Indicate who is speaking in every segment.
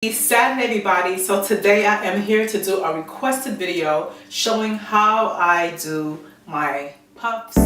Speaker 1: Saturday everybody. So today I am here to do a requested video showing how I do my puffs.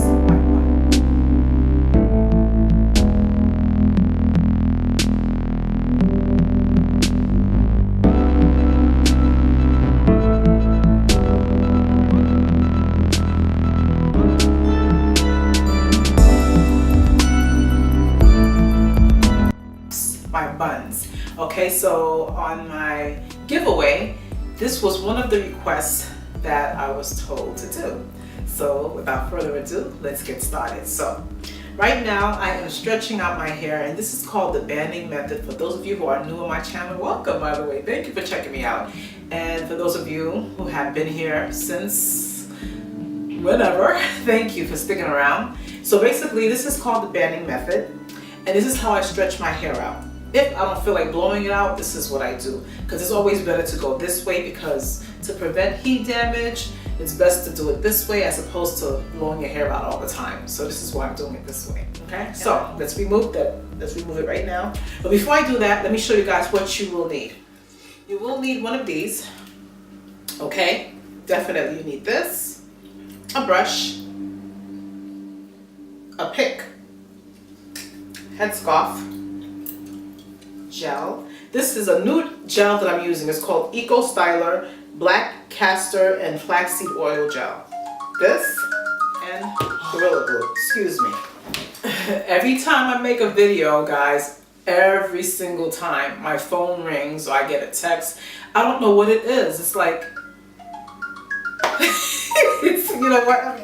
Speaker 1: My buns. Okay, so on my giveaway, this was one of the requests that I was told to do. So without further ado, let's get started. So right now I am stretching out my hair, and this is called the banding method. For those of you who are new on my channel, welcome, by the way. Thank you for checking me out. And for those of you who have been here since whenever, thank you for sticking around. So basically this is called the banding method, and this is how I stretch my hair out. If I don't feel like blowing it out, this is what I do. Because it's always better to go this way, because to prevent heat damage, it's best to do it this way as opposed to blowing your hair out all the time. So this is why I'm doing it this way, okay? So let's remove that. Let's remove it right now. But before I do that, let me show you guys what you will need. You will need one of these, okay? Definitely you need this, a brush, a pick, headscarf, gel. This is a nude gel that I'm using. It's called Eco Styler Black Castor and Flaxseed Oil Gel. This and Gorilla Glue. Excuse me. Every time I make a video, guys, every single time my phone rings or I get a text, I don't know what it is. It's like, it's, you know what?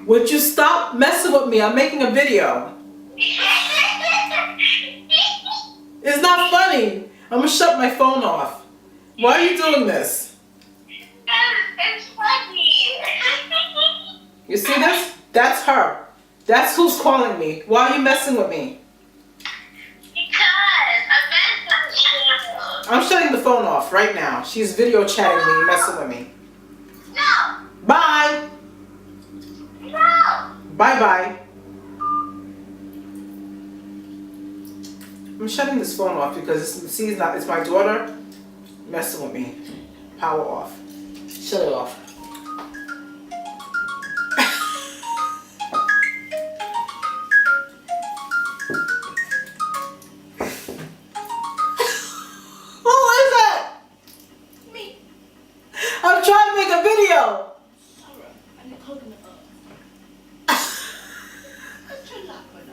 Speaker 1: Would you stop messing with me? I'm making a video. It's not funny. I'm gonna shut my phone off. Why are you doing this?
Speaker 2: It's funny.
Speaker 1: You see this? That's her. That's who's calling me. Why are you messing with me?
Speaker 2: Because I'm messing with you.
Speaker 1: I'm shutting the phone off right now. She's video chatting me, messing with me.
Speaker 2: No.
Speaker 1: Bye.
Speaker 2: No.
Speaker 1: Bye-bye. I'm shutting this phone off because it's my daughter messing with me. Power off. Shut it off. Who is that?
Speaker 2: Me.
Speaker 1: I'm trying to make a video.
Speaker 2: Sarah, and the coconut oil. What's your luck on the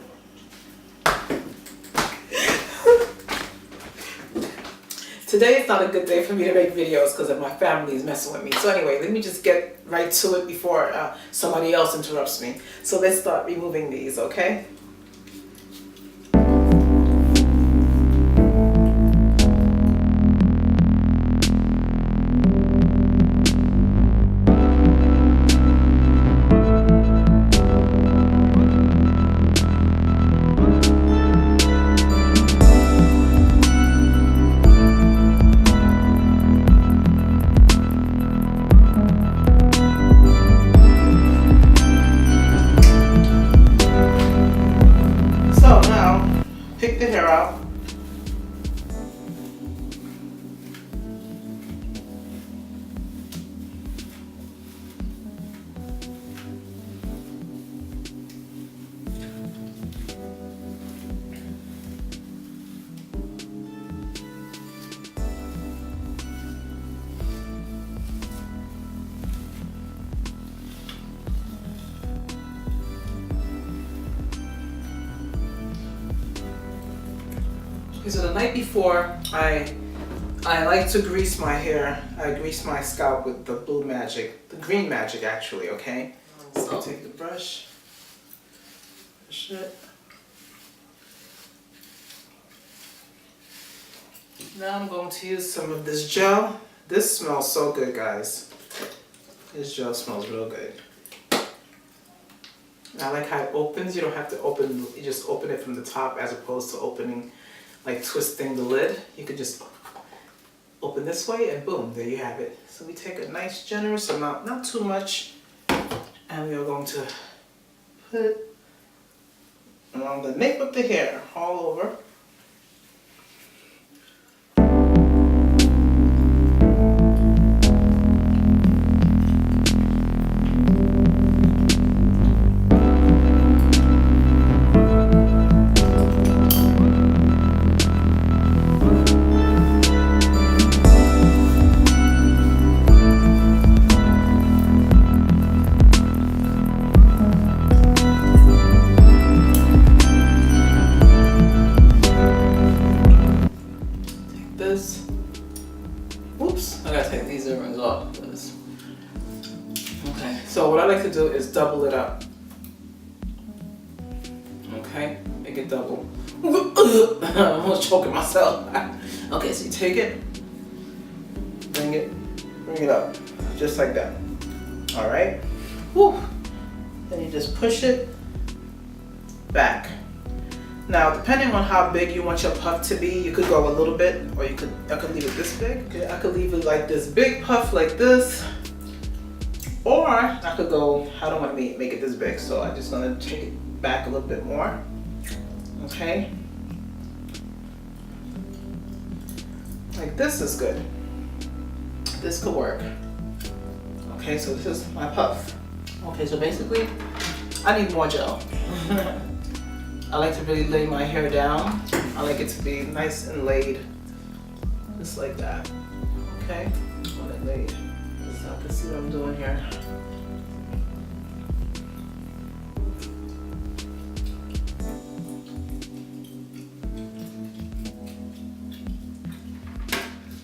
Speaker 1: Today is not a good day for me to make videos because my family is messing with me. So anyway, let me just get right to it before somebody else interrupts me. So let's start removing these, okay? Pick the hair out. Okay, so the night before, I like to grease my hair. I grease my scalp with the blue magic, the green magic actually, okay? So take the brush, brush it. Now I'm going to use some of this gel. This smells so good, guys. This gel smells real good. I like how it opens. You don't have to open, you just open it from the top as opposed to opening, like twisting the lid. You could just open this way and boom, there you have it. So we take a nice generous amount, not too much, and we are going to put along the nape of the hair all over. this. Oops, I gotta take these earrings off. Okay, so what I like to do is double it up. Okay, make it double. I almost choking myself. Okay, so you take it, bring it up, just like that. All right. Woo. Then you just push it back. Now, depending on how big you want your puff to be, you could go a little bit, or I could leave it this big. Okay, I could leave it like this big puff like this, or I could go, I don't want to make it this big, so I'm just gonna take it back a little bit more. Okay. Like this is good. This could work. Okay, so this is my puff. Okay, so basically, I need more gel. I like to really lay my hair down. I like it to be nice and laid, just like that. Okay, I want it laid. So I can see what I'm doing here.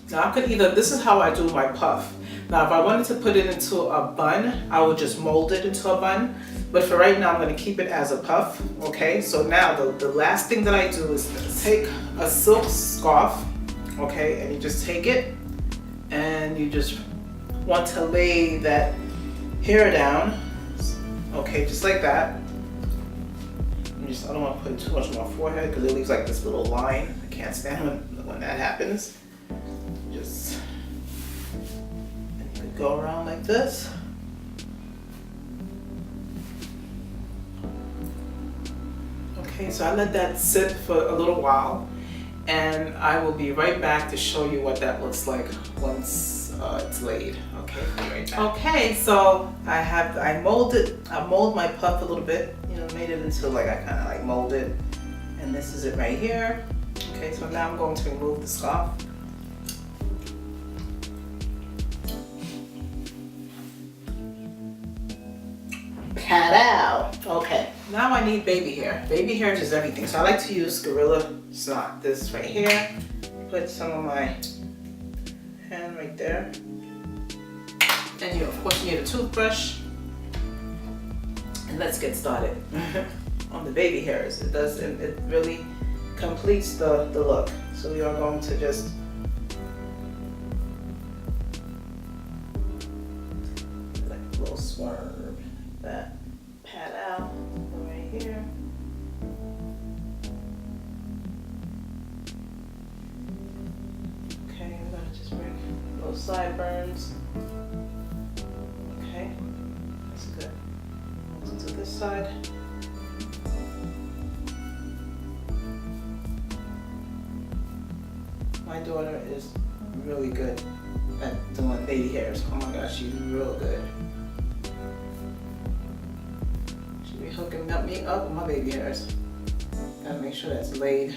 Speaker 1: Now I could either, this is how I do my puff. Now if I wanted to put it into a bun, I would just mold it into a bun. But for right now, I'm gonna keep it as a puff, okay? So now the last thing that I do is take a silk scarf, okay? And you just take it and you just want to lay that hair down, okay? Just like that. I don't want to put too much on my forehead because it leaves like this little line. I can't stand when that happens. Just, and you could go around like this. Okay, so I let that sit for a little while, and I will be right back to show you what that looks like once it's laid. Okay, be right back. Okay, so I mold my puff a little bit, you know, made it into like, I kind of like molded, and this is it right here. Okay, so now I'm going to remove the scarf. Pat out. Okay, now I need baby hair. Baby hair is everything. So I like to use Gorilla Snot. This right here. Put some of my hand right there. And you, of course, need a toothbrush. And let's get started on the baby hairs. It really completes the look. So we are going to just like a little swerve that. Pat out right here. Okay, I'm gonna just bring those sideburns. Okay, that's good. Let's do this side. My daughter is really good at doing baby hairs. Oh my gosh, she's real good. Hooking me up with my baby hairs. Gotta make sure that's laid.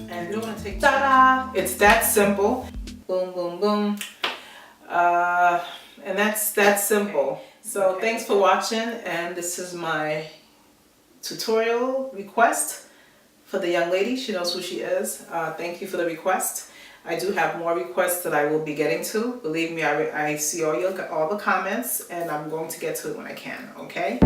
Speaker 1: And you want to take, ta-da! It's that simple. Boom, boom, boom. And that's that simple. So thanks for watching, and this is my tutorial request for the young lady. She knows who she is. Thank you for the request. I do have more requests that I will be getting to. Believe me, I see all the comments, and I'm going to get to it when I can, okay?